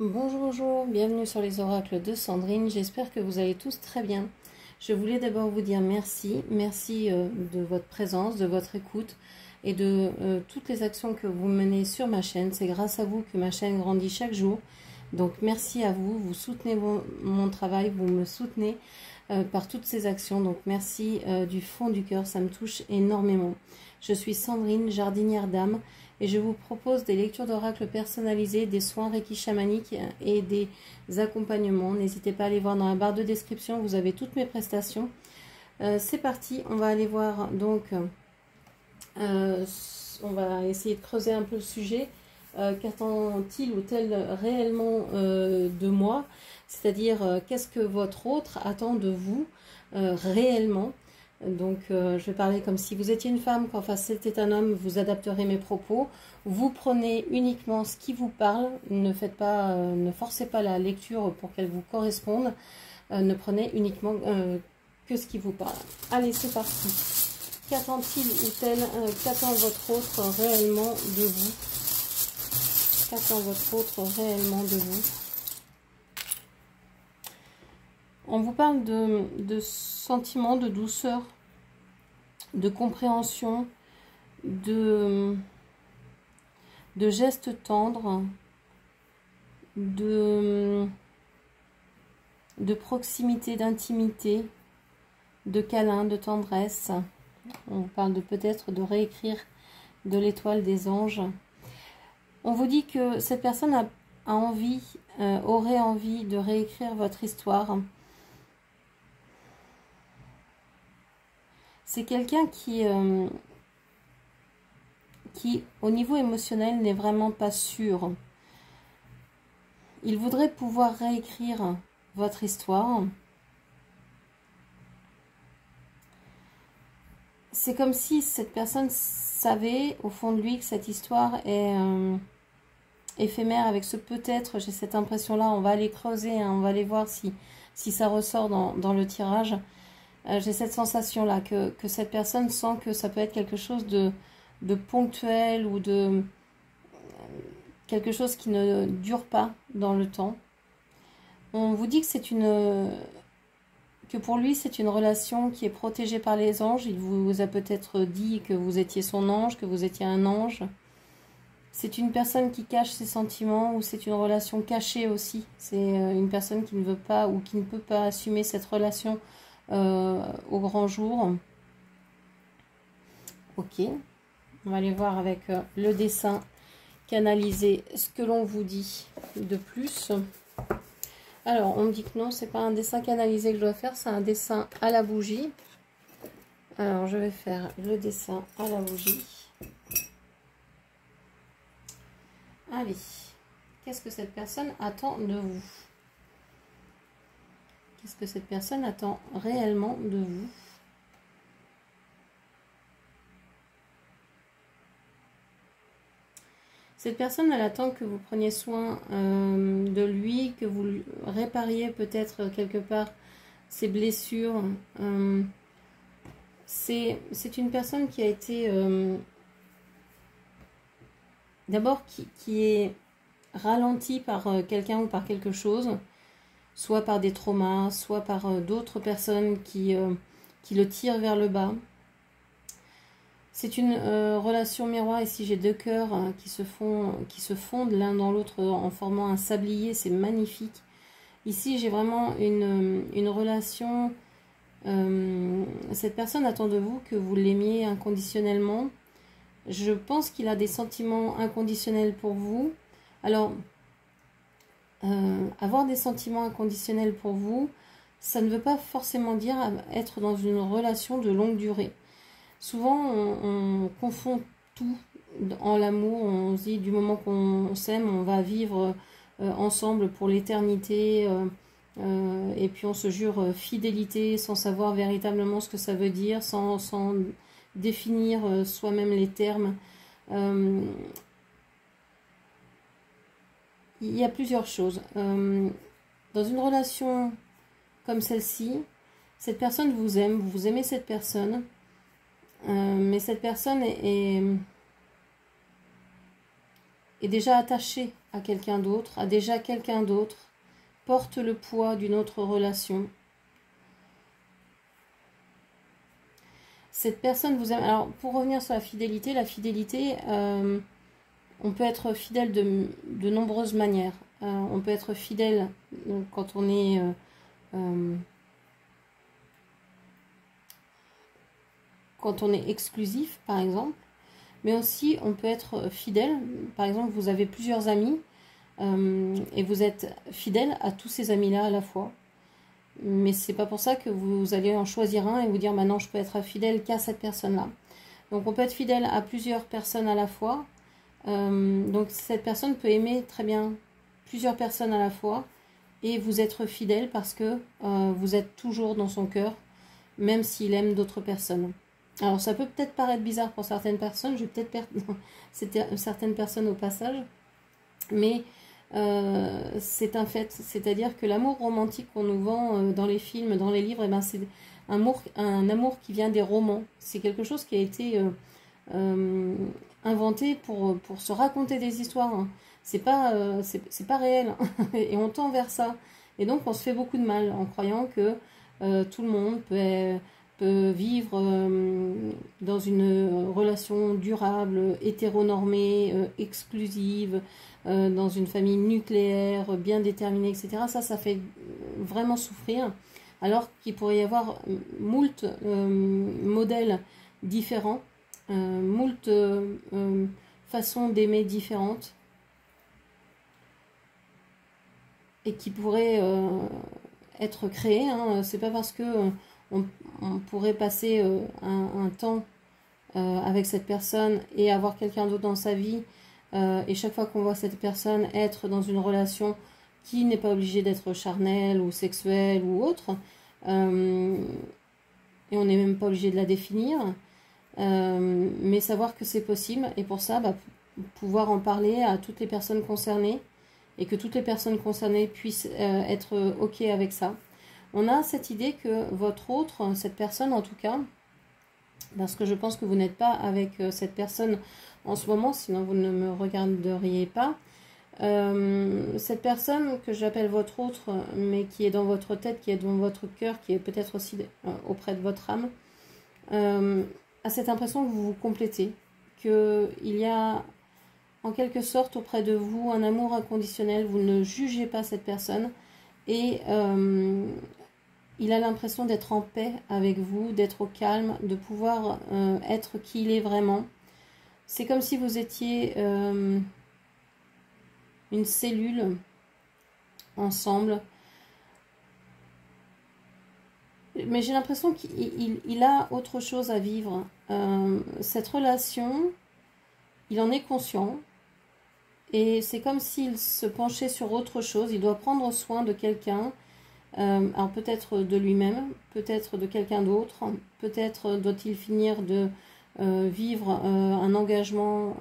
Bonjour, bonjour, bienvenue sur les oracles de Sandrine, j'espère que vous allez tous très bien. Je voulais d'abord vous dire merci, de votre présence, de votre écoute et de toutes les actions que vous menez sur ma chaîne. C'est grâce à vous que ma chaîne grandit chaque jour. Donc merci à vous, vous soutenez mon travail, vous me soutenez par toutes ces actions. Donc merci du fond du cœur, ça me touche énormément. Je suis Sandrine, jardinière d'âme, et je vous propose des lectures d'oracles personnalisées, des soins Reiki chamaniques et des accompagnements. N'hésitez pas à aller voir dans la barre de description, vous avez toutes mes prestations. C'est parti, on va aller voir donc, on va essayer de creuser un peu le sujet. Qu'attend-il ou tel réellement de moi? C'est-à-dire, qu'est-ce que votre autre attend de vous réellement? Donc, je vais parler comme si vous étiez une femme, qu'en face c'était un homme, vous adapterez mes propos. Vous prenez uniquement ce qui vous parle, ne forcez pas la lecture pour qu'elle vous corresponde. Ne prenez uniquement que ce qui vous parle. Allez, c'est parti. Qu'attend-il ou tel, qu'attend votre autre réellement de vous? Qu'attend votre autre réellement de vous? On vous parle de sentiments de douceur, de compréhension, de gestes tendres, de proximité, d'intimité, de câlin, de tendresse. On vous parle de peut-être de réécrire de l'étoile des anges. On vous dit que cette personne aurait envie de réécrire votre histoire. C'est quelqu'un qui, au niveau émotionnel, n'est vraiment pas sûr. Il voudrait pouvoir réécrire votre histoire. C'est comme si cette personne savait au fond de lui que cette histoire est éphémère. Avec ce peut-être, j'ai cette impression-là. On va aller creuser, hein, on va aller voir si ça ressort dans le tirage. J'ai cette sensation-là que cette personne sent que ça peut être quelque chose de ponctuel ou de quelque chose qui ne dure pas dans le temps. On vous dit que pour lui, c'est une relation qui est protégée par les anges. Il vous a peut-être dit que vous étiez son ange, que vous étiez un ange. C'est une personne qui cache ses sentiments ou c'est une relation cachée aussi. C'est une personne qui ne veut pas ou qui ne peut pas assumer cette relation au grand jour. Ok, on va aller voir avec le dessin canalisé ce que l'on vous dit de plus. Alors, on me dit que non, c'est pas un dessin canalisé que je dois faire, c'est un dessin à la bougie. Alors, je vais faire le dessin à la bougie. Allez, qu'est-ce que cette personne attend de vous? Qu'est-ce que cette personne attend réellement de vous? Cette personne, elle attend que vous preniez soin de lui, que vous répariez peut-être quelque part ses blessures. C'est une personne qui a été... d'abord, qui est ralentie par quelqu'un ou par quelque chose, soit par des traumas, soit par d'autres personnes qui le tirent vers le bas. C'est une relation miroir. Ici, j'ai deux cœurs qui se fondent l'un dans l'autre en formant un sablier. C'est magnifique. Ici, j'ai vraiment une relation. Cette personne attend de vous que vous l'aimiez inconditionnellement. Je pense qu'il a des sentiments inconditionnels pour vous. Alors, avoir des sentiments inconditionnels pour vous, ça ne veut pas forcément dire être dans une relation de longue durée. Souvent, on confond tout en l'amour. On se dit du moment qu'on s'aime, on va vivre ensemble pour l'éternité. Et puis on se jure fidélité sans savoir véritablement ce que ça veut dire, sans définir soi-même les termes. Il y a plusieurs choses. Dans une relation comme celle-ci, cette personne vous aime, vous aimez cette personne. Mais cette personne est déjà attachée à quelqu'un d'autre, a déjà quelqu'un d'autre, porte le poids d'une autre relation. Cette personne vous aime. Alors, pour revenir sur la fidélité, on peut être fidèle de nombreuses manières. On peut être fidèle quand on est exclusif, par exemple. Mais aussi, on peut être fidèle. Par exemple, vous avez plusieurs amis et vous êtes fidèle à tous ces amis-là à la fois. Mais c'est pas pour ça que vous allez en choisir un et vous dire maintenant je peux être fidèle qu'à cette personne-là. Donc on peut être fidèle à plusieurs personnes à la fois. Donc cette personne peut aimer très bien plusieurs personnes à la fois et vous être fidèle parce que vous êtes toujours dans son cœur, même s'il aime d'autres personnes. Alors ça peut peut-être paraître bizarre pour certaines personnes, je vais peut-être perdre certaines personnes au passage, mais c'est un fait, c'est-à-dire que l'amour romantique qu'on nous vend dans les films, dans les livres, eh ben c'est un amour qui vient des romans. C'est quelque chose qui a été inventé pour se raconter des histoires. Hein. C'est pas réel et on tend vers ça. Et donc on se fait beaucoup de mal en croyant que tout le monde peut vivre dans une relation durable, hétéronormée, exclusive, dans une famille nucléaire, bien déterminée, etc. Ça fait vraiment souffrir, alors qu'il pourrait y avoir moult modèles différents, moult façons d'aimer différentes, et qui pourraient être créées. Hein. C'est pas parce que on pourrait passer un temps avec cette personne et avoir quelqu'un d'autre dans sa vie, et chaque fois qu'on voit cette personne être dans une relation qui n'est pas obligée d'être charnelle ou sexuelle ou autre, et on n'est même pas obligé de la définir, mais savoir que c'est possible, et pour ça, pouvoir en parler à toutes les personnes concernées, et que toutes les personnes concernées puissent être OK avec ça. On a cette idée que votre autre, cette personne en tout cas, parce que je pense que vous n'êtes pas avec cette personne en ce moment, sinon vous ne me regarderiez pas. Cette personne que j'appelle votre autre, mais qui est dans votre tête, qui est dans votre cœur, qui est peut-être aussi auprès de votre âme, a cette impression que vous vous complétez, qu'il y a en quelque sorte auprès de vous un amour inconditionnel, vous ne jugez pas cette personne, et il a l'impression d'être en paix avec vous, d'être au calme, de pouvoir être qui il est vraiment. C'est comme si vous étiez une cellule ensemble. Mais j'ai l'impression qu'il a autre chose à vivre. Cette relation, il en est conscient. Et c'est comme s'il se penchait sur autre chose. Il doit prendre soin de quelqu'un. Alors peut-être de lui-même, peut-être de quelqu'un d'autre. Peut-être doit-il finir de vivre un engagement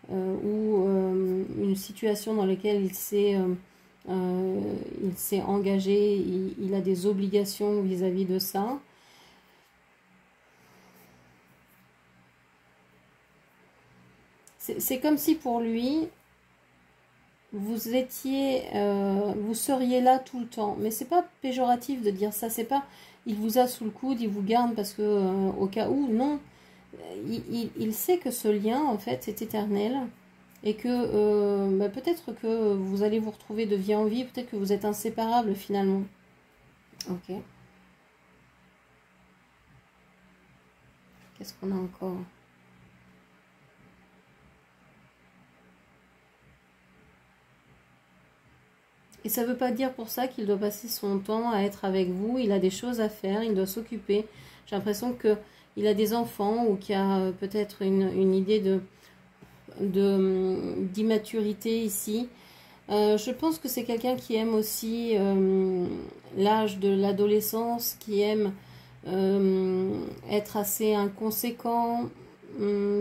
ou une situation dans laquelle il s'est engagé, il a des obligations vis-à-vis de ça. C'est comme si pour lui, vous seriez là tout le temps. Mais c'est pas péjoratif de dire ça, c'est pas il vous a sous le coude, il vous garde parce que au cas où, non. Il sait que ce lien, en fait, c'est éternel. Et que peut-être que vous allez vous retrouver de vie en vie, peut-être que vous êtes inséparables finalement. Ok. Qu'est-ce qu'on a encore ? Et ça ne veut pas dire pour ça qu'il doit passer son temps à être avec vous. Il a des choses à faire, il doit s'occuper. J'ai l'impression qu'il a des enfants ou qu'il y a peut-être une idée d'immaturité ici. Je pense que c'est quelqu'un qui aime aussi l'âge de l'adolescence, qui aime être assez inconséquent,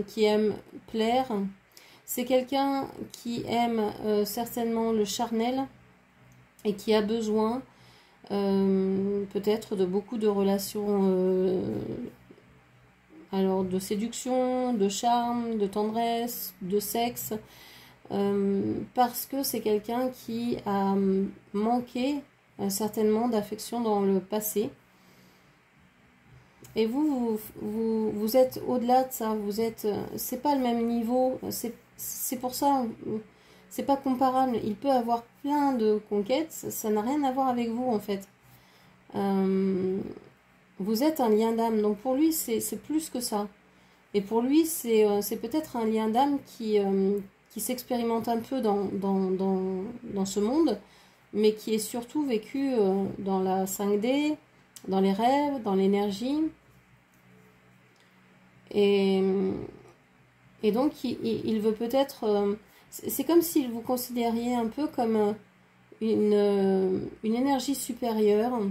qui aime plaire. C'est quelqu'un qui aime certainement le charnel et qui a besoin peut-être de beaucoup de relations, alors de séduction, de charme, de tendresse, de sexe. parce que c'est quelqu'un qui a manqué certainement d'affection dans le passé. Et vous êtes au-delà de ça, vous êtes, c'est pas le même niveau, c'est pour ça, c'est pas comparable. Il peut avoir plein de conquêtes, ça n'a rien à voir avec vous en fait. Vous êtes un lien d'âme, donc pour lui c'est plus que ça. Et pour lui c'est peut-être un lien d'âme qui s'expérimente un peu dans ce monde, mais qui est surtout vécu dans la 5D, dans les rêves, dans l'énergie. Et donc, il veut peut-être... c'est comme s'il vous considériez un peu comme une énergie supérieure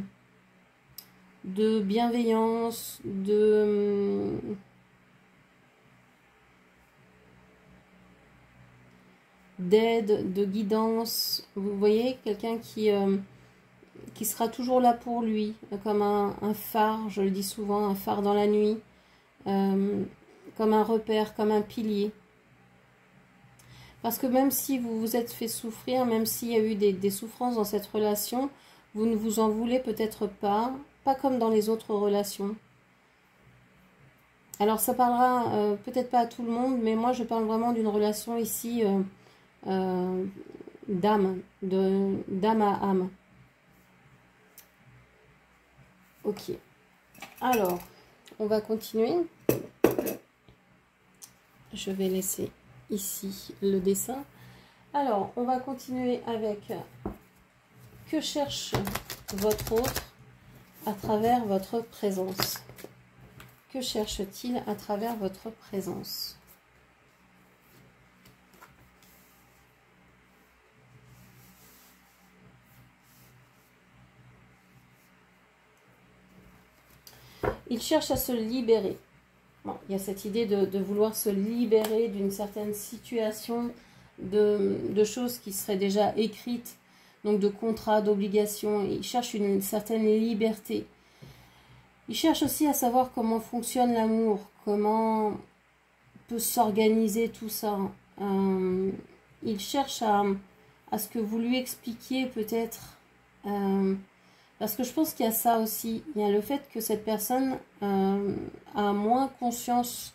de bienveillance, d'aide, de guidance. Vous voyez, quelqu'un qui sera toujours là pour lui, comme un phare, je le dis souvent, un phare dans la nuit. Comme un repère, comme un pilier. Parce que même si vous vous êtes fait souffrir, même s'il y a eu des souffrances dans cette relation, vous ne vous en voulez peut-être pas comme dans les autres relations. Alors ça parlera peut-être pas à tout le monde, mais moi je parle vraiment d'une relation ici d'âme, d'âme à âme. Ok. Alors, on va continuer. Je vais laisser ici le dessin. Alors, on va continuer avec que cherche votre autre à travers votre présence. Que cherche-t-il à travers votre présence? Il cherche à se libérer. Bon, il y a cette idée de vouloir se libérer d'une certaine situation, de choses qui seraient déjà écrites, donc de contrats, d'obligations. Il cherche une certaine liberté. Il cherche aussi à savoir comment fonctionne l'amour, comment peut s'organiser tout ça. Il cherche à ce que vous lui expliquiez peut-être... parce que je pense qu'il y a ça aussi. Il y a le fait que cette personne a moins conscience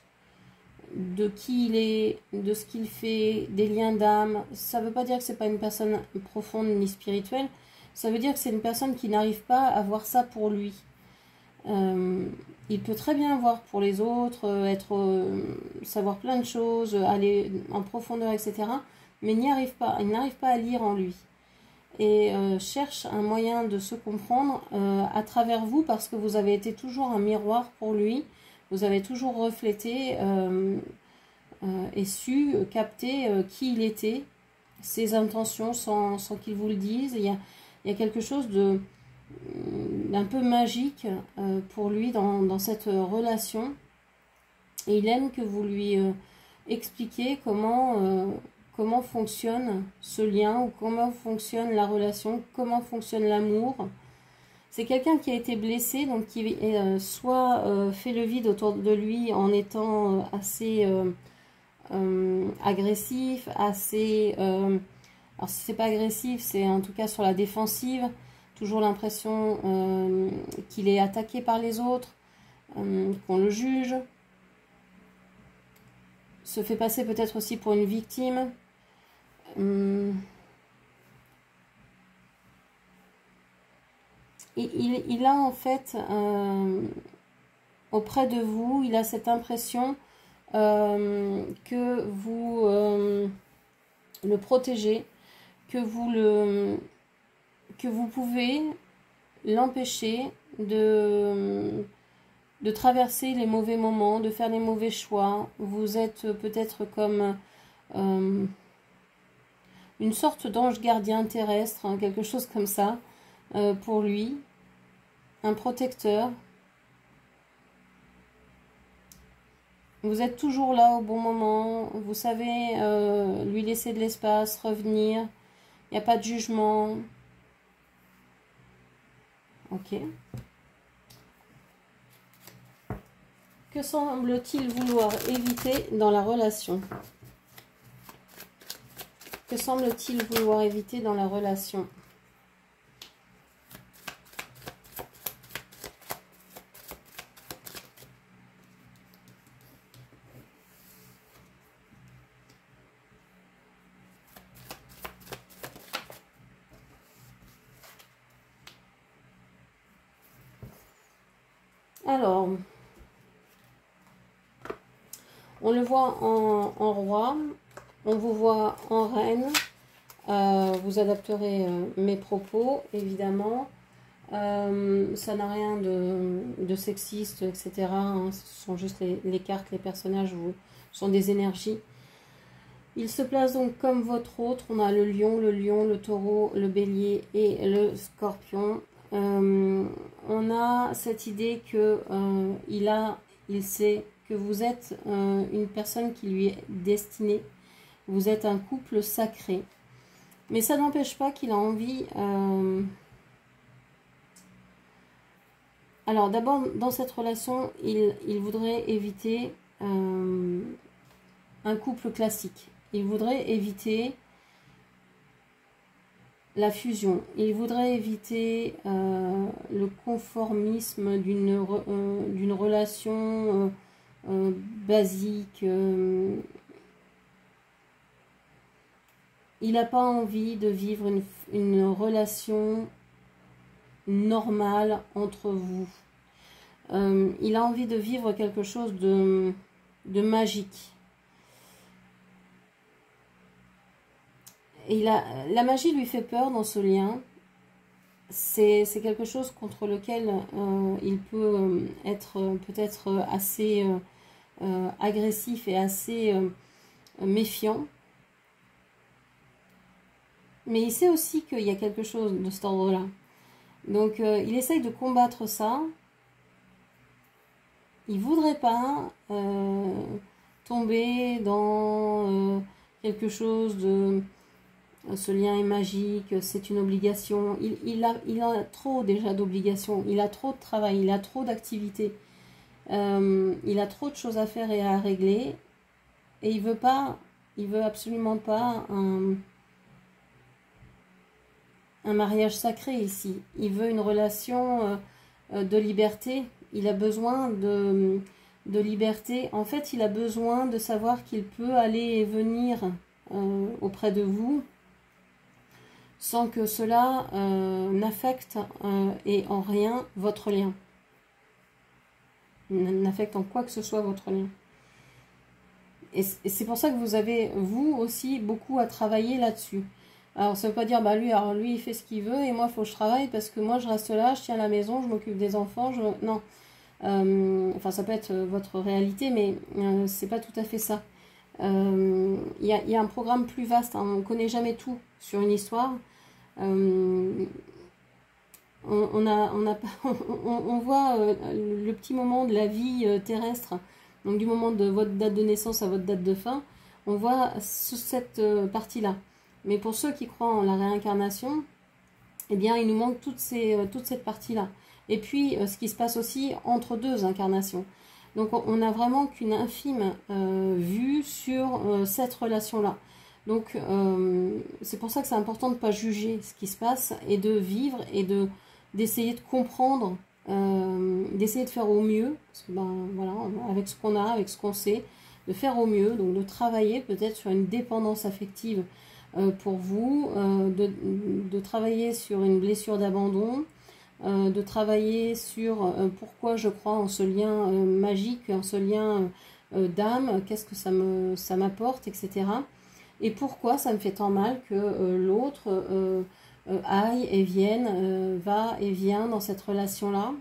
de qui il est, de ce qu'il fait, des liens d'âme. Ça ne veut pas dire que c'est pas une personne profonde ni spirituelle. Ça veut dire que c'est une personne qui n'arrive pas à voir ça pour lui. Il peut très bien voir pour les autres, savoir plein de choses, aller en profondeur, etc. Mais il n'y arrive pas. Il n'arrive pas à lire en lui. Et cherche un moyen de se comprendre à travers vous, parce que vous avez été toujours un miroir pour lui, vous avez toujours reflété et su capter qui il était, ses intentions sans qu'il vous le dise. Il y a quelque chose d'un peu magique pour lui dans cette relation, et il aime que vous lui expliquiez comment fonctionne ce lien, ou comment fonctionne la relation, comment fonctionne l'amour. C'est quelqu'un qui a été blessé, donc qui soit fait le vide autour de lui en étant assez agressif, assez... alors si c'est pas agressif, c'est en tout cas sur la défensive, toujours l'impression qu'il est attaqué par les autres, qu'on le juge, se fait passer peut-être aussi pour une victime. Il a en fait auprès de vous, il a cette impression que vous le protégez, que vous pouvez l'empêcher de traverser les mauvais moments, de faire les mauvais choix. Vous êtes peut-être comme une sorte d'ange gardien terrestre, hein, quelque chose comme ça, pour lui, un protecteur. Vous êtes toujours là au bon moment, vous savez lui laisser de l'espace, revenir, il n'y a pas de jugement. Ok. Que semble-t-il vouloir éviter dans la relation ? Que semble-t-il vouloir éviter dans la relation? Alors, on le voit en roi, on vous voit en reine. Vous adapterez mes propos, évidemment. Ça n'a rien de sexiste, etc. Hein. Ce sont juste les cartes, les personnages sont des énergies. Il se place donc comme votre autre. On a le lion, le taureau, le bélier et le scorpion. On a cette idée que il sait que vous êtes une personne qui lui est destinée. Vous êtes un couple sacré. Mais ça n'empêche pas qu'il a envie... Alors d'abord, dans cette relation, il voudrait éviter un couple classique. Il voudrait éviter la fusion. Il voudrait éviter le conformisme d'une relation basique. Il n'a pas envie de vivre une relation normale entre vous. Il a envie de vivre quelque chose de magique. Et la magie lui fait peur dans ce lien. C'est quelque chose contre lequel il peut être peut-être assez agressif et assez méfiant. Mais il sait aussi qu'il y a quelque chose de cet ordre-là. Donc il essaye de combattre ça. Il ne voudrait pas tomber dans quelque chose de... Ce lien est magique, c'est une obligation. Il a trop déjà d'obligations. Il a trop de travail, il a trop d'activités. Il a trop de choses à faire et à régler. Et il veut absolument pas un mariage sacré ici. Il veut une relation de liberté. Il a besoin de liberté. En fait, il a besoin de savoir qu'il peut aller et venir auprès de vous sans que cela n'affecte et en rien votre lien. N'affecte en quoi que ce soit votre lien. Et c'est pour ça que vous avez, vous aussi, beaucoup à travailler là-dessus. Alors, ça ne veut pas dire, bah lui il fait ce qu'il veut et moi, il faut que je travaille parce que moi, je reste là, je tiens la maison, je m'occupe des enfants. Non. Enfin, ça peut être votre réalité, mais c'est pas tout à fait ça. Il y a un programme plus vaste. Hein, on ne connaît jamais tout sur une histoire. On voit le petit moment de la vie terrestre, donc du moment de votre date de naissance à votre date de fin, on voit cette partie-là. Mais pour ceux qui croient en la réincarnation, eh bien, il nous manque toute cette partie-là. Et puis, ce qui se passe aussi entre deux incarnations. Donc, on n'a vraiment qu'une infime vue sur cette relation-là. Donc, c'est pour ça que c'est important de ne pas juger ce qui se passe et de vivre et d'essayer de comprendre, d'essayer de faire au mieux, parce que, voilà, avec ce qu'on a, avec ce qu'on sait, de faire au mieux, donc de travailler peut-être sur une dépendance affective pour vous, de travailler sur une blessure d'abandon, de travailler sur pourquoi je crois en ce lien magique, en ce lien d'âme, qu'est-ce que ça m'apporte, etc. Et pourquoi ça me fait tant mal que l'autre aille et vienne, va et vient dans cette relation-là.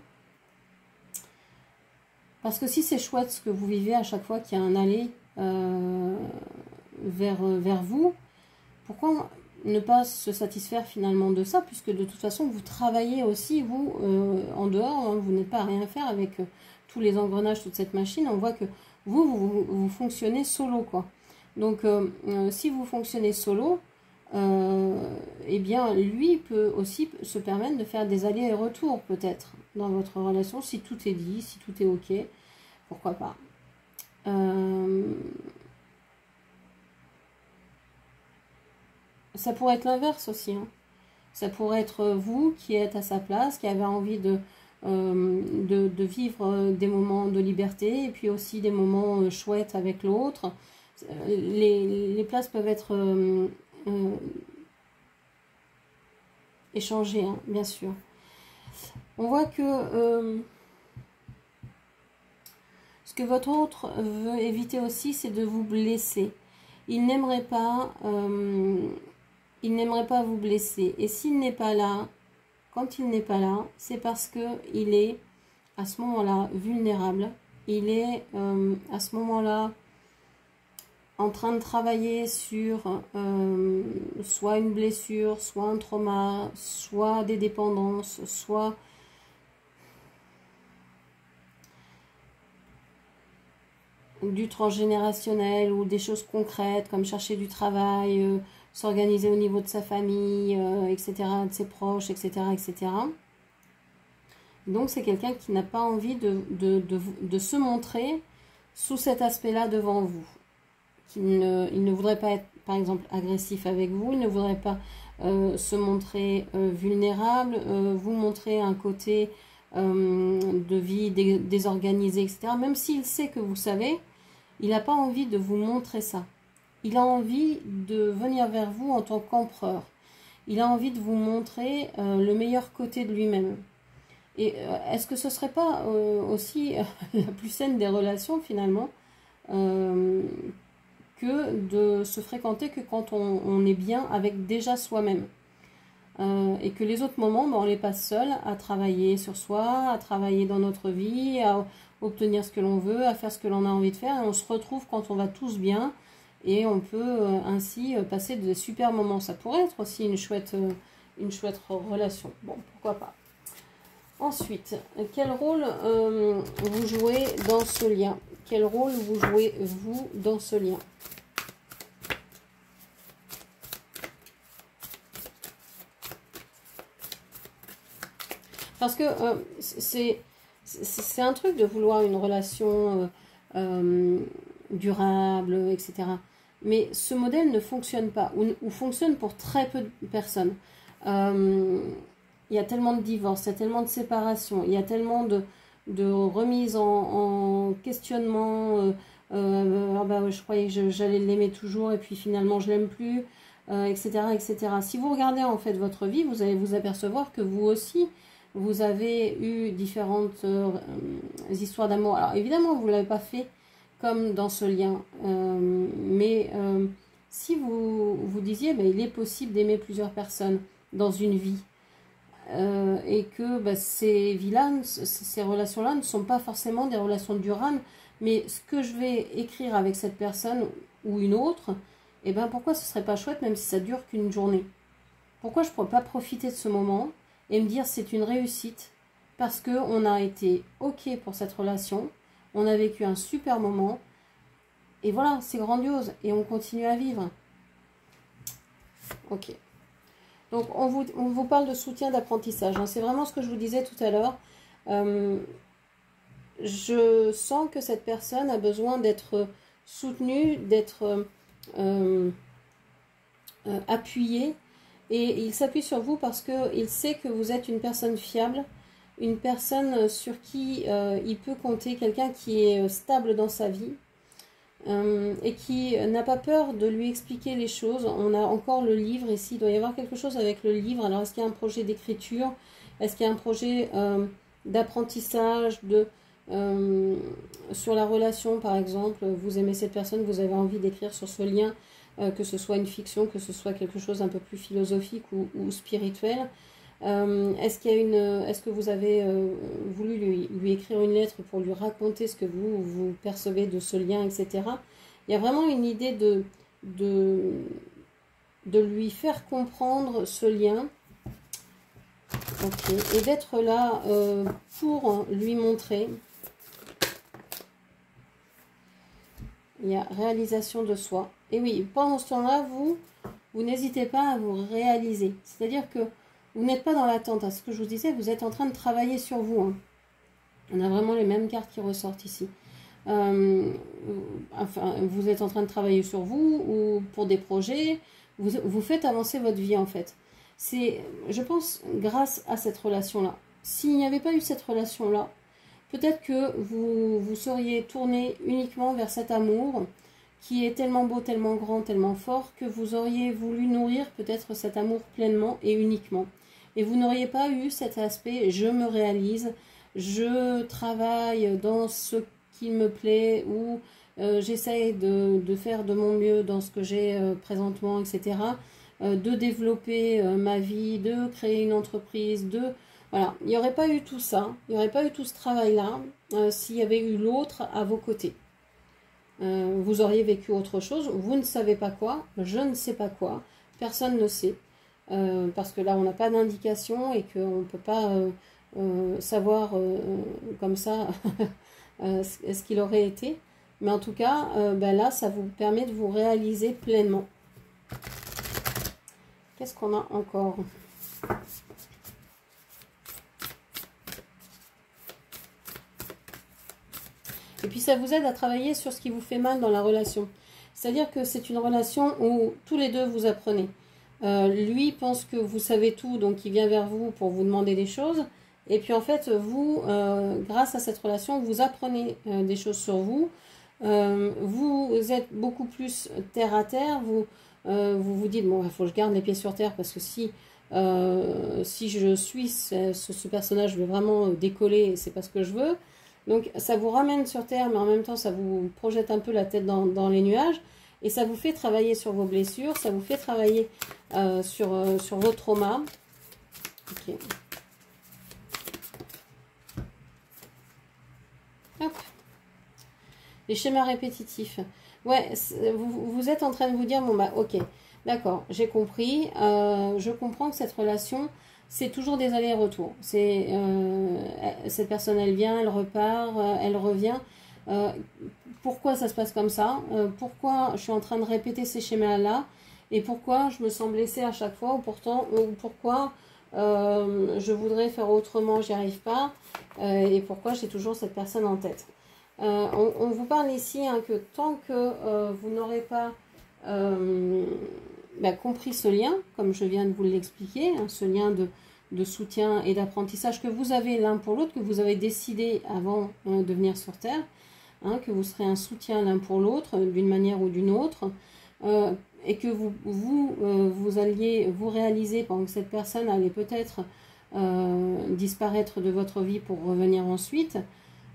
Parce que si c'est chouette ce que vous vivez à chaque fois qu'il y a un aller vers vous, pourquoi ne pas se satisfaire finalement de ça, puisque de toute façon vous travaillez aussi, vous, en dehors, hein, vous n'êtes pas à rien faire avec tous les engrenages, toute cette machine, on voit que vous fonctionnez solo, quoi. Donc, si vous fonctionnez solo, eh bien, lui peut aussi se permettre de faire des allers et retours, peut-être, dans votre relation, si tout est dit, si tout est ok, pourquoi pas. ça pourrait être l'inverse aussi, hein. Ça pourrait être vous qui êtes à sa place, qui avez envie de vivre des moments de liberté et puis aussi des moments chouettes avec l'autre. Les places peuvent être échangées, hein, bien sûr. On voit que ce que votre autre veut éviter aussi, c'est de vous blesser. Il n'aimerait pas vous blesser. Et s'il n'est pas là, quand il n'est pas là, c'est parce qu'il est à ce moment-là vulnérable. Il est à ce moment-là en train de travailler sur soit une blessure, soit un trauma, soit des dépendances, soit du transgénérationnel ou des choses concrètes comme chercher du travail, s'organiser au niveau de sa famille, etc., de ses proches, etc., etc. Donc c'est quelqu'un qui n'a pas envie de se montrer sous cet aspect-là devant vous. Il ne voudrait pas être, par exemple, agressif avec vous, il ne voudrait pas se montrer vulnérable, vous montrer un côté de vie désorganisé, etc. Même s'il sait que vous savez, il n'a pas envie de vous montrer ça. Il a envie de venir vers vous en tant qu'empereur. Il a envie de vous montrer le meilleur côté de lui-même. Et est-ce que ce ne serait pas aussi la plus saine des relations finalement que de se fréquenter que quand on est bien avec déjà soi-même et que les autres moments, on les passe seuls à travailler sur soi, à travailler dans notre vie, à obtenir ce que l'on veut, à faire ce que l'on a envie de faire et on se retrouve quand on va tous bien et on peut ainsi passer de super moments. Ça pourrait être aussi une chouette relation. Bon, pourquoi pas. Ensuite, quel rôle vous jouez dans ce lien? Quel rôle vous jouez, vous, dans ce lien? Parce que c'est un truc de vouloir une relation durable, etc. Mais ce modèle ne fonctionne pas, ou fonctionne pour très peu de personnes. Il y a tellement de divorces, il y a tellement de séparations, il y a tellement de remises en questionnement. Bah, je croyais que j'allais l'aimer toujours et puis finalement je l'aime plus, etc., etc. Si vous regardez en fait votre vie, vous allez vous apercevoir que vous aussi, vous avez eu différentes histoires d'amour. Alors évidemment, vous ne l'avez pas fait comme dans ce lien, mais si vous disiez, bah, il est possible d'aimer plusieurs personnes dans une vie, et que bah, ces vies-là, ces relations-là ne sont pas forcément des relations durables, mais ce que je vais écrire avec cette personne ou une autre, et ben pourquoi ce serait pas chouette même si ça dure qu'une journée? Pourquoi je ne pourrais pas profiter de ce moment et me dire c'est une réussite parce qu'on a été OK pour cette relation, on a vécu un super moment, et voilà, c'est grandiose, et on continue à vivre. Ok. Donc, on vous parle de soutien d'apprentissage. Hein. C'est vraiment ce que je vous disais tout à l'heure. Je sens que cette personne a besoin d'être soutenue, d'être appuyée. Et il s'appuie sur vous parce qu'il sait que vous êtes une personne fiable, une personne sur qui il peut compter, quelqu'un qui est stable dans sa vie. Et qui n'a pas peur de lui expliquer les choses. On a encore le livre ici, il doit y avoir quelque chose avec le livre. Alors est-ce qu'il y a un projet d'écriture? Est-ce qu'il y a un projet d'apprentissage sur la relation par exemple? Vous aimez cette personne, vous avez envie d'écrire sur ce lien, que ce soit une fiction, que ce soit quelque chose un peu plus philosophique ou spirituel. Est-ce que vous avez voulu lui écrire une lettre pour lui raconter ce que vous percevez de ce lien, etc. Il y a vraiment une idée de lui faire comprendre ce lien, okay. Et d'être là pour lui montrer. Il y a réalisation de soi. Et oui, pendant ce temps-là, vous n'hésitez pas à vous réaliser. C'est-à-dire que vous n'êtes pas dans l'attente. À ce que je vous disais, vous êtes en train de travailler sur vous. Hein. On a vraiment les mêmes cartes qui ressortent ici. Enfin, vous êtes en train de travailler sur vous ou pour des projets, vous faites avancer votre vie en fait. C'est, je pense, grâce à cette relation-là. S'il n'y avait pas eu cette relation-là, peut-être que vous seriez tourné uniquement vers cet amour qui est tellement beau, tellement grand, tellement fort, que vous auriez voulu nourrir peut-être cet amour pleinement et uniquement. Et vous n'auriez pas eu cet aspect « je me réalise », je travaille dans ce qui me plaît ou j'essaye de faire de mon mieux dans ce que j'ai présentement, etc. De développer ma vie, de créer une entreprise, Voilà, il n'y aurait pas eu tout ça, il n'y aurait pas eu tout ce travail-là s'il y avait eu l'autre à vos côtés. Vous auriez vécu autre chose, vous ne savez pas quoi, je ne sais pas quoi, personne ne sait. Parce que là, on n'a pas d'indication et qu'on ne peut pas savoir comme ça ce qu'il aurait été. Mais en tout cas, ben là, ça vous permet de vous réaliser pleinement. Qu'est-ce qu'on a encore ? Et puis ça vous aide à travailler sur ce qui vous fait mal dans la relation. C'est-à-dire que c'est une relation où tous les deux vous apprenez. Lui pense que vous savez tout, donc il vient vers vous pour vous demander des choses. Et puis en fait, vous, grâce à cette relation, vous apprenez des choses sur vous. Vous êtes beaucoup plus terre à terre. Vous dites, bon, il faut que je garde les pieds sur terre parce que si je suis ce personnage, je veux vraiment décoller et c'est pas ce que je veux. Donc ça vous ramène sur terre, mais en même temps ça vous projette un peu la tête dans les nuages. Et ça vous fait travailler sur vos blessures, ça vous fait travailler sur vos traumas. Ok. Hop. Les schémas répétitifs. Ouais, vous êtes en train de vous dire, bon bah ok, d'accord, j'ai compris. Je comprends que cette relation... c'est toujours des allers-retours. Cette personne, elle vient, elle repart, elle revient. Pourquoi ça se passe comme ça? Pourquoi je suis en train de répéter ces schémas-là? Et pourquoi je me sens blessée à chaque fois? Ou pourquoi je voudrais faire autrement, j'y arrive pas? Et pourquoi j'ai toujours cette personne en tête? On vous parle ici hein, que tant que vous n'aurez pas... compris ce lien, comme je viens de vous l'expliquer, hein, ce lien de soutien et d'apprentissage que vous avez l'un pour l'autre, que vous avez décidé avant de venir sur Terre, hein, que vous serez un soutien l'un pour l'autre d'une manière ou d'une autre, et que vous alliez vous réaliser pendant que cette personne allait peut-être disparaître de votre vie pour revenir ensuite,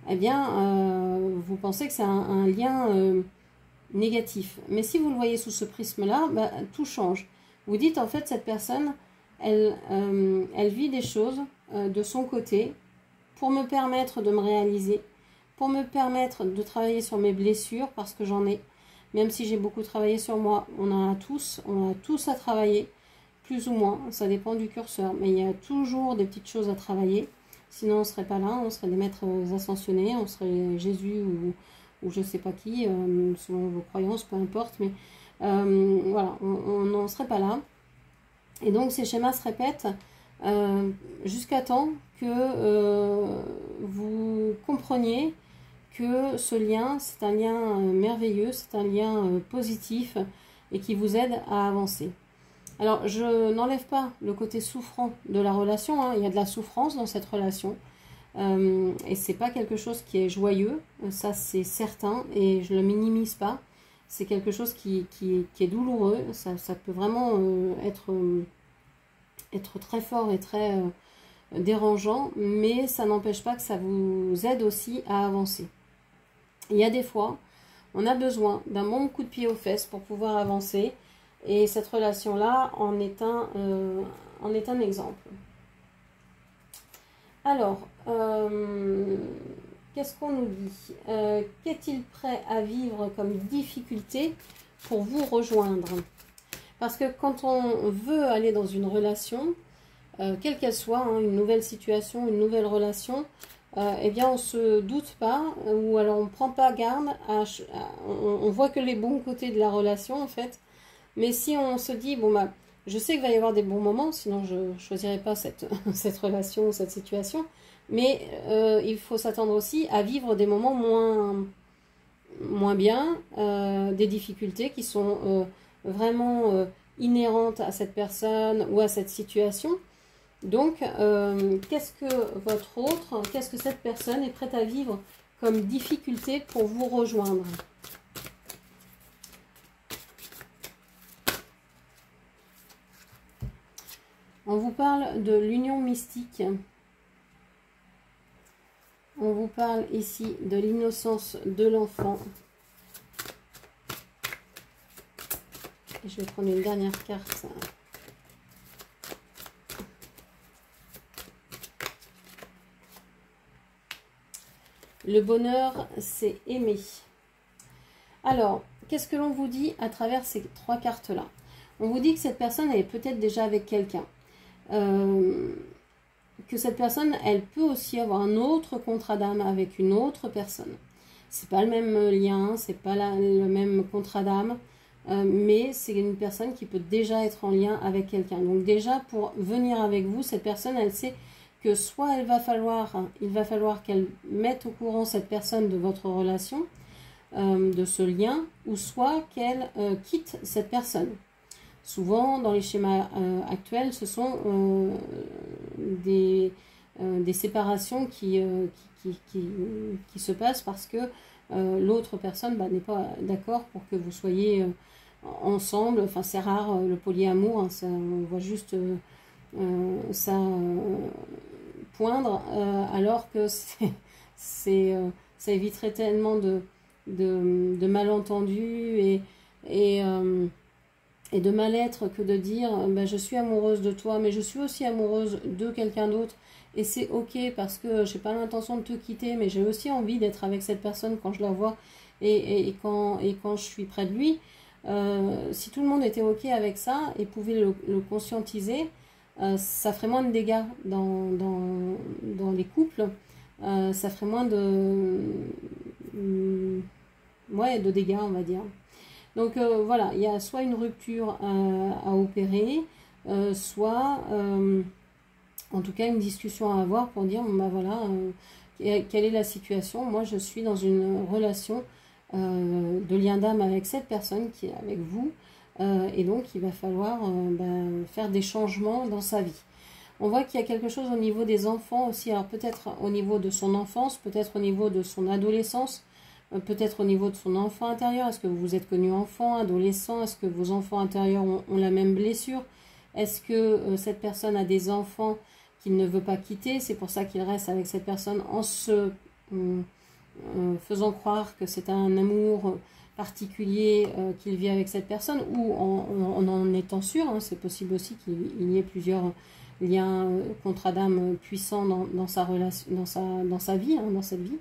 eh bien, vous pensez que c'est un lien... négatif. Mais si vous le voyez sous ce prisme-là, bah, tout change. Vous dites, en fait, cette personne, elle vit des choses de son côté pour me permettre de me réaliser, pour me permettre de travailler sur mes blessures, parce que j'en ai. Même si j'ai beaucoup travaillé sur moi, on a tous à travailler, plus ou moins, ça dépend du curseur. Mais il y a toujours des petites choses à travailler. Sinon, on ne serait pas là, on serait des maîtres ascensionnés, on serait Jésus ou je sais pas qui, selon vos croyances, peu importe, mais voilà, on n'en serait pas là. Et donc ces schémas se répètent jusqu'à temps que vous compreniez que ce lien, c'est un lien merveilleux, c'est un lien positif et qui vous aide à avancer. Alors, je n'enlève pas le côté souffrant de la relation, hein, il y a de la souffrance dans cette relation. Et c'est pas quelque chose qui est joyeux, ça c'est certain, et je le minimise pas. C'est quelque chose qui est douloureux, ça peut vraiment être très fort et très dérangeant, mais ça n'empêche pas que ça vous aide aussi à avancer. Il y a des fois, on a besoin d'un bon coup de pied aux fesses pour pouvoir avancer, et cette relation-là en est un exemple. Alors, qu'est-ce qu'on nous dit? Qu'est-il prêt à vivre comme difficulté pour vous rejoindre? Parce que quand on veut aller dans une relation, quelle qu'elle soit, hein, une nouvelle situation, une nouvelle relation, eh bien on ne se doute pas, ou alors on ne prend pas garde, on voit que les bons côtés de la relation en fait. Mais si on se dit, bon bah, je sais qu'il va y avoir des bons moments, sinon je ne choisirais pas cette relation ou cette situation. Mais il faut s'attendre aussi à vivre des moments moins bien, des difficultés qui sont vraiment inhérente à cette personne ou à cette situation. Donc, qu'est-ce que cette personne est prête à vivre comme difficulté pour vous rejoindre? On vous parle de l'union mystique. On vous parle ici de l'innocence de l'enfant. Et je vais prendre une dernière carte. Le bonheur, c'est aimer. Alors, qu'est-ce que l'on vous dit à travers ces 3 cartes-là? On vous dit que cette personne, elle est peut-être déjà avec quelqu'un. Que cette personne, elle peut aussi avoir un autre contrat d'âme avec une autre personne. C'est pas le même lien, c'est pas le même contrat d'âme, mais c'est une personne qui peut déjà être en lien avec quelqu'un. Donc déjà, pour venir avec vous, cette personne, elle sait que soit il va falloir qu'elle mette au courant cette personne de votre relation, de ce lien, ou soit qu'elle quitte cette personne. Souvent, dans les schémas actuels, ce sont des séparations qui se passent parce que l'autre personne n'est pas d'accord pour que vous soyez ensemble. Enfin, c'est rare le polyamour, hein, on voit juste ça poindre, alors que ça éviterait tellement de malentendus et de mal-être que de dire je suis amoureuse de toi, mais je suis aussi amoureuse de quelqu'un d'autre, et c'est ok parce que j'ai pas l'intention de te quitter, mais j'ai aussi envie d'être avec cette personne quand je la vois et quand je suis près de lui. Si tout le monde était ok avec ça et pouvait le conscientiser, ça ferait moins de dégâts dans les couples, ça ferait moins de dégâts, on va dire. Donc voilà, il y a soit une rupture à opérer, soit en tout cas une discussion à avoir pour dire voilà, quelle est la situation. Moi je suis dans une relation de lien d'âme avec cette personne qui est avec vous, et donc il va falloir faire des changements dans sa vie. On voit qu'il y a quelque chose au niveau des enfants aussi, alors peut-être au niveau de son enfance, peut-être au niveau de son adolescence, peut-être au niveau de son enfant intérieur. Est-ce que vous vous êtes connu enfant, adolescent? Est-ce que vos enfants intérieurs ont la même blessure? Est-ce que cette personne a des enfants qu'il ne veut pas quitter? C'est pour ça qu'il reste avec cette personne en se faisant croire que c'est un amour particulier qu'il vit avec cette personne, ou en étant sûr, hein, c'est possible aussi qu'il y ait plusieurs liens, contrats d'âme puissants dans sa relation, dans sa vie, hein, dans cette vie.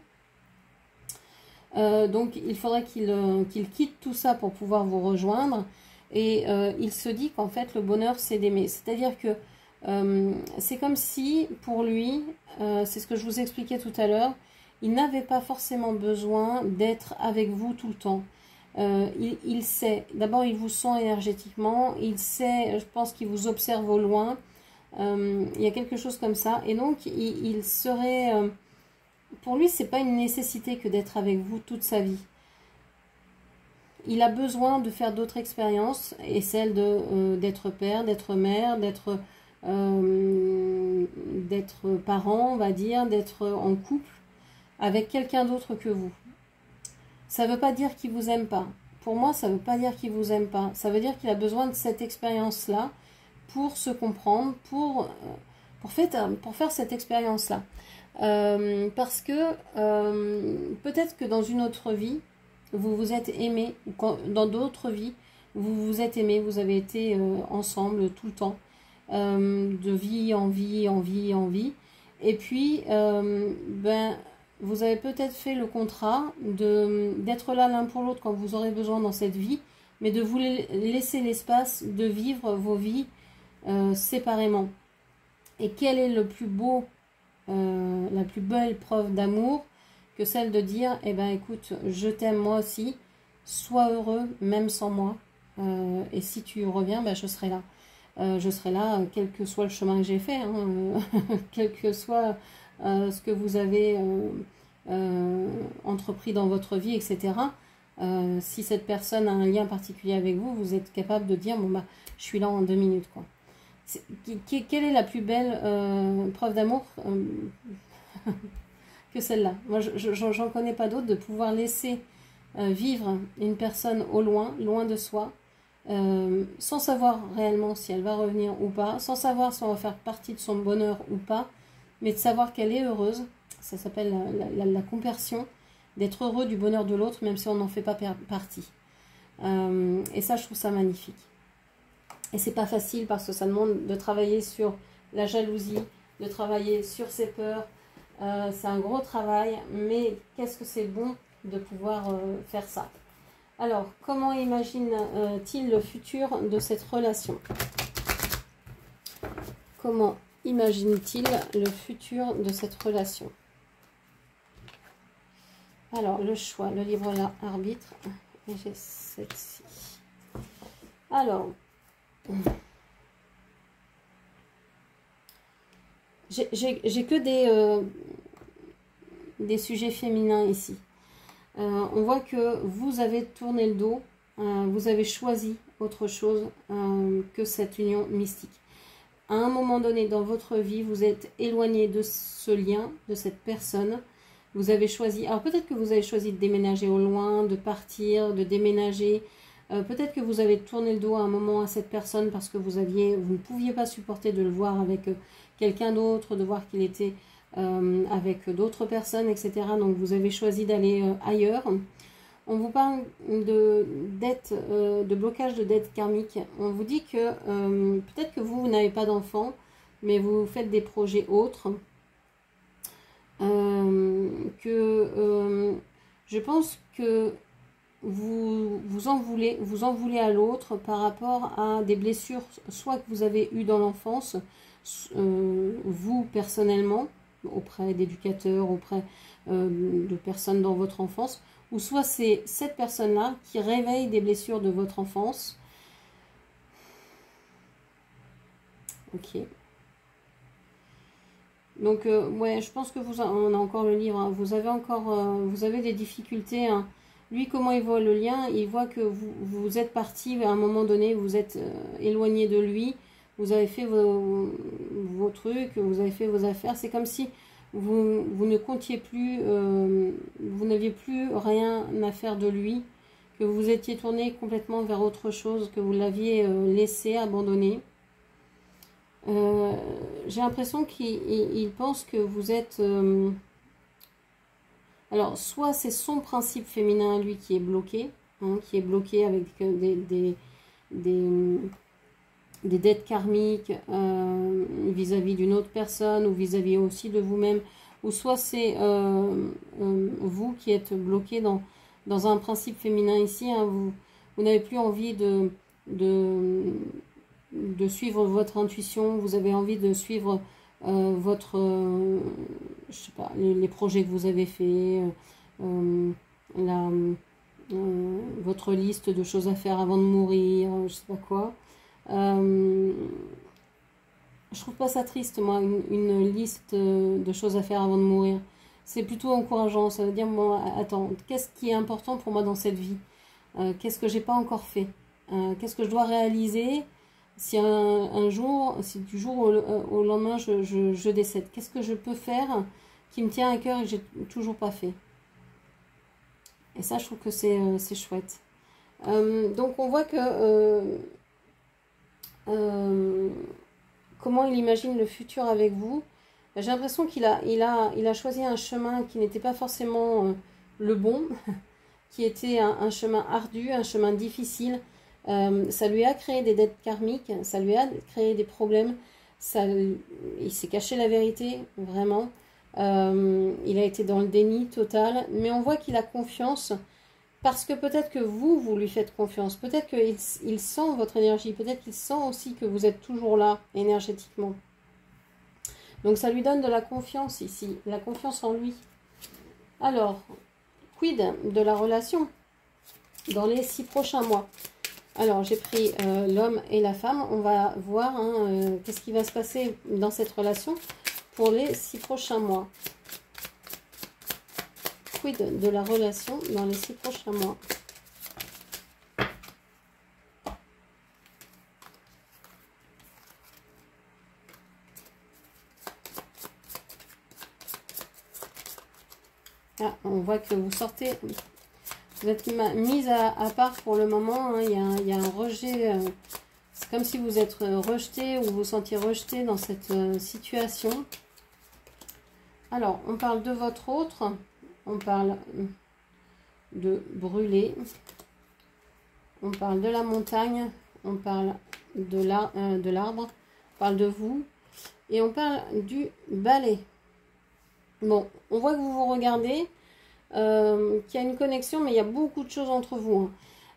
Donc il faudrait qu'il quitte tout ça pour pouvoir vous rejoindre, et il se dit qu'en fait le bonheur c'est d'aimer, c'est-à-dire que c'est comme si pour lui, c'est ce que je vous expliquais tout à l'heure, il n'avait pas forcément besoin d'être avec vous tout le temps. Il sait, d'abord il vous sent énergétiquement, il sait, je pense qu'il vous observe au loin, il y a quelque chose comme ça, et donc il serait... pour lui, c'est pas une nécessité que d'être avec vous toute sa vie. Il a besoin de faire d'autres expériences, et celle d'être père, d'être mère, d'être parent, on va dire, d'être en couple avec quelqu'un d'autre que vous. Ça ne veut pas dire qu'il vous aime pas. Pour moi, ça ne veut pas dire qu'il vous aime pas. Ça veut dire qu'il a besoin de cette expérience-là pour se comprendre, pour faire cette expérience-là. Parce que peut-être que dans une autre vie, vous vous êtes aimé, ou dans d'autres vies, vous vous êtes aimé, vous avez été ensemble tout le temps, de vie en vie, en vie, en vie. Et puis, vous avez peut-être fait le contrat d'être là l'un pour l'autre quand vous aurez besoin dans cette vie, mais de vous laisser l'espace de vivre vos vies séparément. Et quel est le plus beau, la plus belle preuve d'amour que celle de dire, eh ben écoute, je t'aime moi aussi, sois heureux même sans moi, et si tu reviens, je serai là. Je serai là, quel que soit le chemin que j'ai fait, hein, quel que soit ce que vous avez entrepris dans votre vie, etc. Si cette personne a un lien particulier avec vous, vous êtes capable de dire, bon bah, je suis là en 2 minutes, quoi. Quelle est la plus belle preuve d'amour que celle-là? Moi, j'en connais pas d'autre, de pouvoir laisser vivre une personne au loin, loin de soi, sans savoir réellement si elle va revenir ou pas, sans savoir si on va faire partie de son bonheur ou pas, mais de savoir qu'elle est heureuse. Ça s'appelle la compersion, d'être heureux du bonheur de l'autre, même si on n'en fait pas partie. Et ça, je trouve ça magnifique. Et c'est pas facile parce que ça demande de travailler sur la jalousie, de travailler sur ses peurs. C'est un gros travail, mais qu'est-ce que c'est bon de pouvoir faire ça. Alors, comment imagine-t-il le futur de cette relation? Comment imagine-t-il le futur de cette relation? Alors, le choix, le livre là, arbitre, et j'ai celle-ci. Alors, j'ai que des sujets féminins ici. On voit que vous avez tourné le dos, vous avez choisi autre chose que cette union mystique. À un moment donné dans votre vie, vous êtes éloigné de ce lien, de cette personne. Vous avez choisi, alors peut-être que vous avez choisi de déménager au loin, de partir, de déménager. Peut-être que vous avez tourné le dos à un moment à cette personne parce que vous ne pouviez pas supporter de le voir avec quelqu'un d'autre, de voir qu'il était avec d'autres personnes, etc. Donc vous avez choisi d'aller ailleurs. On vous parle de dette, de blocage de dette karmique. On vous dit que peut-être que vous n'avez pas d'enfant, mais vous faites des projets autres. Je pense que vous en voulez à l'autre par rapport à des blessures, soit que vous avez eues dans l'enfance, vous personnellement, auprès d'éducateurs, auprès de personnes dans votre enfance, ou soit c'est cette personne-là qui réveille des blessures de votre enfance. Ok. Donc, ouais, je pense que on a encore le livre, hein. Vous avez des difficultés, hein. Lui, comment il voit le lien? Il voit que vous êtes parti à un moment donné, vous êtes éloigné de lui, vous avez fait vos trucs, vous avez fait vos affaires. C'est comme si vous ne comptiez plus, vous n'aviez plus rien à faire de lui, que vous étiez tourné complètement vers autre chose, que vous l'aviez laissé, abandonné. J'ai l'impression qu'il pense que vous êtes... alors, soit c'est son principe féminin à lui qui est bloqué, hein, avec des dettes karmiques vis-à-vis d'une autre personne ou vis-à-vis aussi de vous-même, ou soit c'est vous qui êtes bloqué dans un principe féminin ici, hein, vous n'avez plus envie de suivre votre intuition, vous avez envie de suivre je sais pas, les projets que vous avez fait, votre liste de choses à faire avant de mourir, je sais pas quoi. Je trouve pas ça triste, moi, une liste de choses à faire avant de mourir. C'est plutôt encourageant, ça veut dire, bon, attends, qu'est-ce qui est important pour moi dans cette vie? Qu'est-ce que j'ai pas encore fait? Qu'est-ce que je dois réaliser si du jour au lendemain je décède? Qu'est-ce que je peux faire qui me tient à cœur et que j'ai toujours pas fait? Et ça, je trouve que c'est chouette. Donc on voit que comment il imagine le futur avec vous. J'ai l'impression qu'il a choisi un chemin qui n'était pas forcément le bon, qui était un chemin ardu, un chemin difficile. Ça lui a créé des dettes karmiques, ça lui a créé des problèmes, il s'est caché la vérité, vraiment. Il a été dans le déni total, mais on voit qu'il a confiance, parce que peut-être que vous lui faites confiance, peut-être qu'il sent votre énergie, peut-être qu'il sent aussi que vous êtes toujours là, énergétiquement. Donc ça lui donne de la confiance ici, la confiance en lui. Alors, quid de la relation dans les 6 prochains mois? Alors, j'ai pris l'homme et la femme. On va voir qu'est-ce qui va se passer dans cette relation pour les 6 prochains mois. Quid de la relation dans les 6 prochains mois? Ah, on voit que vous sortez, vous êtes mise à part pour le moment. Hein. Il y a un rejet. C'est comme si vous êtes rejeté ou vous sentiez rejeté dans cette situation. Alors, on parle de votre autre. On parle de brûler. On parle de la montagne. On parle de l'arbre. On parle de vous. Et on parle du balai. Bon, on voit que vous vous regardez. Qu'il y a une connexion, mais il y a beaucoup de choses entre vous. Hein.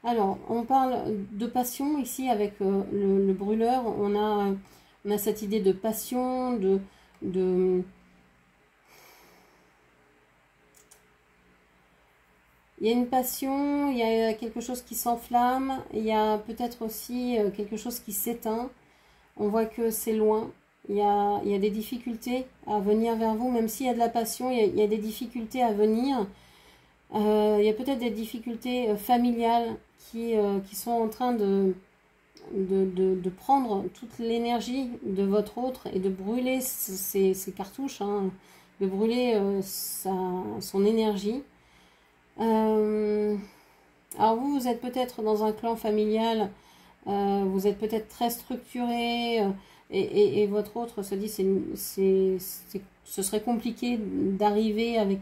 Alors, on parle de passion ici avec le brûleur. On a cette idée de passion, il y a une passion, il y a quelque chose qui s'enflamme, il y a peut-être aussi quelque chose qui s'éteint. On voit que c'est loin. Il y a des difficultés à venir vers vous, même s'il y a de la passion, il y a des difficultés à venir. Il y a peut-être des difficultés familiales qui sont en train de prendre toute l'énergie de votre autre et de brûler ses cartouches, hein, de brûler son énergie. Alors vous êtes peut-être dans un clan familial, vous êtes peut-être très structuré et votre autre se dit ce serait compliqué d'arriver avec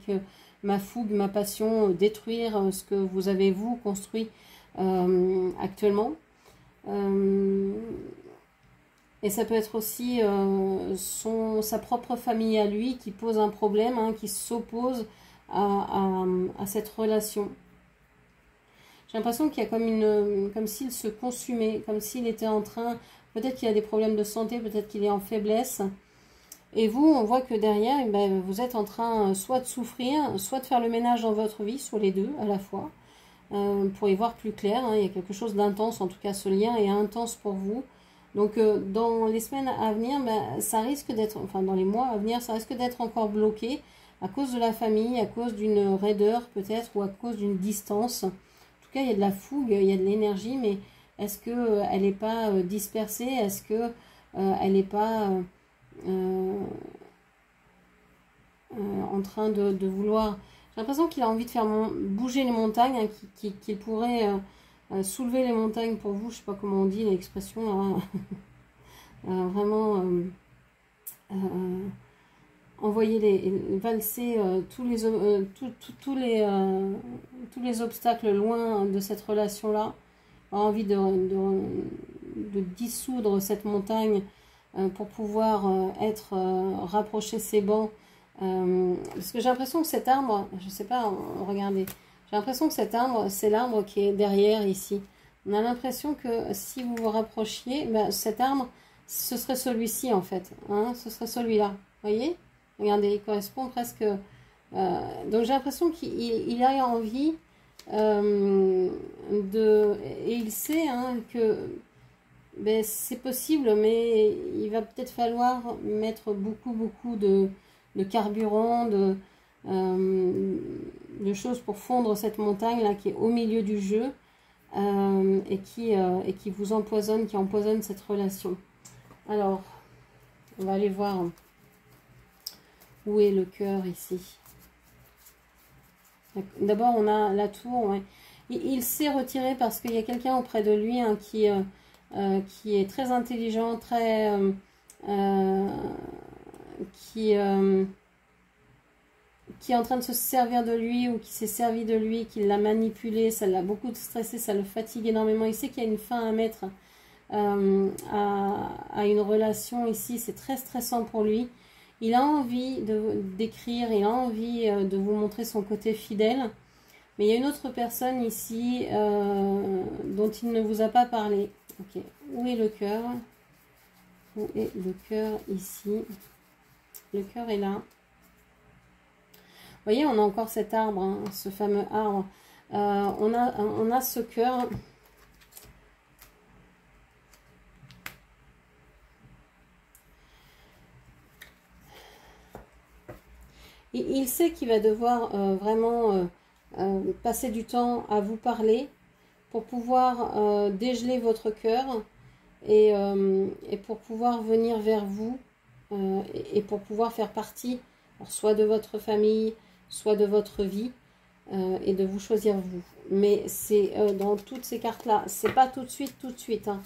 ma fougue, ma passion, détruire ce que vous avez vous construit actuellement. Et ça peut être aussi sa propre famille à lui qui pose un problème, hein, qui s'oppose à cette relation. J'ai l'impression qu'il y a comme s'il se consumait, comme s'il était en train, peut-être qu'il a des problèmes de santé, peut-être qu'il est en faiblesse. Et vous, on voit que derrière, ben, vous êtes en train soit de souffrir, soit de faire le ménage dans votre vie, soit les deux à la fois, pour y voir plus clair. Hein, il y a quelque chose d'intense, en tout cas ce lien est intense pour vous. Donc dans les semaines à venir, ben, ça risque d'être, enfin dans les mois à venir, ça risque d'être encore bloqué à cause de la famille, à cause d'une raideur peut-être, ou à cause d'une distance. En tout cas, il y a de la fougue, il y a de l'énergie, mais est-ce qu'elle n'est pas dispersée? Est-ce qu'elle n'est pas en train de vouloir... J'ai l'impression qu'il a envie de faire bouger les montagnes, hein, qu'il pourrait soulever les montagnes pour vous. Je ne sais pas comment on dit l'expression, hein. Vraiment envoyer valser tous les obstacles loin de cette relation-là. A envie de dissoudre cette montagne pour pouvoir être rapprocher ses bancs. Parce que j'ai l'impression que cet arbre, je sais pas, regardez, j'ai l'impression que cet arbre, c'est l'arbre qui est derrière ici. On a l'impression que si vous vous rapprochiez, ben, cet arbre, ce serait celui-ci en fait, hein, ce serait celui-là, voyez? Regardez, il correspond presque... donc j'ai l'impression qu'il a envie et il sait, hein, que ben, c'est possible, mais il va peut-être falloir mettre beaucoup de carburant, de choses pour fondre cette montagne là qui est au milieu du jeu et qui vous empoisonne, qui empoisonne cette relation. Alors, on va aller voir où est le cœur ici. D'abord, on a la tour. Ouais. Il s'est retiré parce qu'il y a quelqu'un auprès de lui, hein, qui est très intelligent, très qui est en train de se servir de lui ou qui s'est servi de lui, qui l'a manipulé. Ça l'a beaucoup stressé, ça le fatigue énormément. Il sait qu'il y a une fin à mettre à une relation ici. C'est très stressant pour lui. Il a envie d'écrire, il a envie de vous montrer son côté fidèle. Mais il y a une autre personne ici dont il ne vous a pas parlé. Ok, où est le cœur? Où est le cœur ici? Le cœur est là. Vous voyez, on a encore cet arbre, hein, ce fameux arbre. On a ce cœur. Il sait qu'il va devoir vraiment passer du temps à vous parler pour pouvoir dégeler votre cœur et pour pouvoir venir vers vous et pour pouvoir faire partie, alors, soit de votre famille, soit de votre vie, et de vous choisir vous. Mais c'est dans toutes ces cartes-là, c'est pas tout de suite. Hein.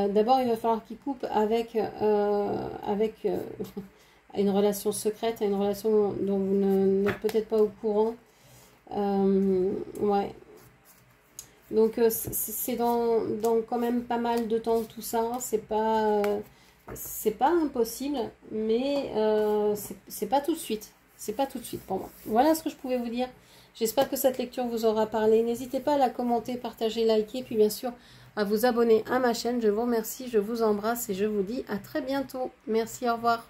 D'abord, il va falloir qu'il coupe avec, une relation secrète, une relation dont vous n'êtes peut-être pas au courant. Ouais. Donc, c'est dans quand même pas mal de temps tout ça. C'est pas impossible, mais c'est pas tout de suite. C'est pas tout de suite pour moi. Voilà ce que je pouvais vous dire. J'espère que cette lecture vous aura parlé. N'hésitez pas à la commenter, partager, liker, puis bien sûr à vous abonner à ma chaîne. Je vous remercie, je vous embrasse et je vous dis à très bientôt. Merci, au revoir.